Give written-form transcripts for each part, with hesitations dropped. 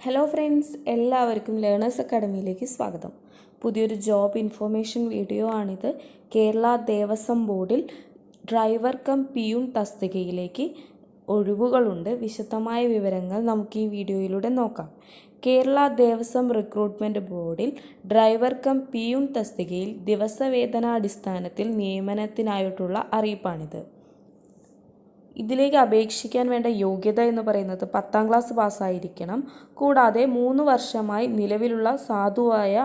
Hello friends, എല്ലാവർക്കും learners അക്കാഡമിയിലേക്ക് സ്വാഗതം. പുതിയൊരു ജോബ് ഇൻഫോർമേഷൻ വീഡിയോ ആണിത്. കേരള ദേവസ്വം ബോർഡിൽ ഡ്രൈവർ കം പിയൂൺ തസ്തികയിലേക്ക് ഒഴിവുകളുണ്ട്. വിശദമായ വിവരങ്ങൾ നമുക്ക് ഈ വീഡിയോയിലൂടെ നോക്കാം. കേരള ദേവസ്വം റിക്രൂട്ട്മെൻറ്റ് ബോർഡിൽ ഡ്രൈവർ കം പിയൂൺ തസ്തികയിൽ ദിവസവേതനാടിസ്ഥാനത്തിൽ നിയമനത്തിനായിട്ടുള്ള അറിയിപ്പാണിത്. ഇതിലേക്ക് അപേക്ഷിക്കാൻ വേണ്ട യോഗ്യത എന്ന് പറയുന്നത് 10ാം ക്ലാസ് പാസ്സായിരിക്കണം. കൂടാതെ 3 വർഷമായി നിലവിലുള്ള സാധുവായ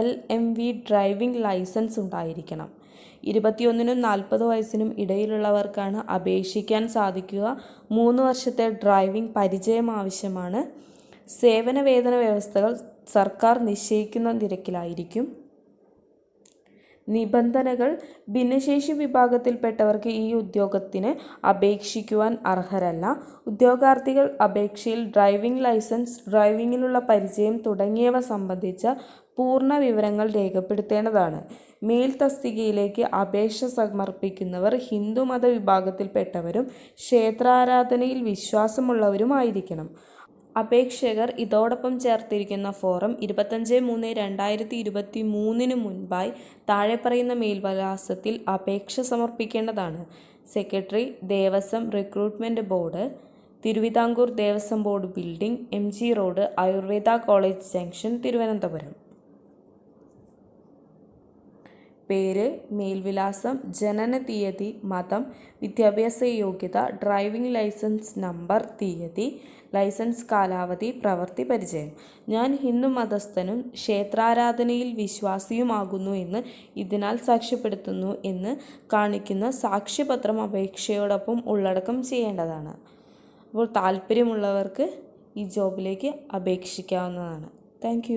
LMV ഡ്രൈവിംഗ് ലൈസൻസ് ഉണ്ടായിരിക്കണം. 21നും 40 വയസ്സിനും ഇടയിലുള്ളവർക്കാണ് അപേക്ഷിക്കാൻ സാധിക്കുക. 3 വർഷത്തെ ഡ്രൈവിംഗ് പരിചയം ആവശ്യമാണ്. സേവന വേതന വ്യവസ്ഥകൾ സർക്കാർ നിശ്ചയിക്കുന്ന നിരക്കിലായിരിക്കും. നിബന്ധനകൾ: ഭിന്നശേഷി വിഭാഗത്തിൽപ്പെട്ടവർക്ക് ഈ ഉദ്യോഗത്തിന് അപേക്ഷിക്കുവാൻ അർഹരല്ല. ഉദ്യോഗാർത്ഥികൾ അപേക്ഷയിൽ ഡ്രൈവിംഗ് ലൈസൻസ്, ഡ്രൈവിംഗിലുള്ള പരിചയം തുടങ്ങിയവ സംബന്ധിച്ച പൂർണ്ണ വിവരങ്ങൾ രേഖപ്പെടുത്തേണ്ടതാണ്. മേൽ തസ്തികയിലേക്ക് അപേക്ഷ സമർപ്പിക്കുന്നവർ ഹിന്ദുമത വിഭാഗത്തിൽപ്പെട്ടവരും ക്ഷേത്രാരാധനയിൽ വിശ്വാസമുള്ളവരുമായിരിക്കണം. അപേക്ഷകർ ഇതോടൊപ്പം ചേർത്തിരിക്കുന്ന ഫോറം 25/3/2023 മുൻപായി താഴെ പറയുന്ന മേൽവിലാസത്തിൽ അപേക്ഷ സമർപ്പിക്കേണ്ടതാണ്. Secretary, Devaswom recruitment board, Thiruvithamkoor Devaswom board building, MG road, Ayurveda college junction, Thiruvananthapuram. പേര്, മേൽവിലാസം, ജനന തീയതി, മതം, വിദ്യാഭ്യാസ യോഗ്യത, ഡ്രൈവിംഗ് ലൈസൻസ് നമ്പർ, തീയതി, ലൈസൻസ് കാലാവധി, പ്രവൃത്തി പരിചയം. ഞാൻ ഹിന്ദു മതസ്ഥനും ക്ഷേത്രാരാധനയിൽ വിശ്വാസിയുമാകുന്നു എന്ന് ഇതിനാൽ സാക്ഷ്യപ്പെടുത്തുന്നു എന്ന് കാണിക്കുന്ന സാക്ഷ്യപത്രം അപേക്ഷയോടൊപ്പം ഉള്ളടക്കം ചെയ്യേണ്ടതാണ്. അപ്പോൾ താല്പര്യമുള്ളവർക്ക് ഈ ജോബിലേക്ക് അപേക്ഷിക്കാവുന്നതാണ്. താങ്ക്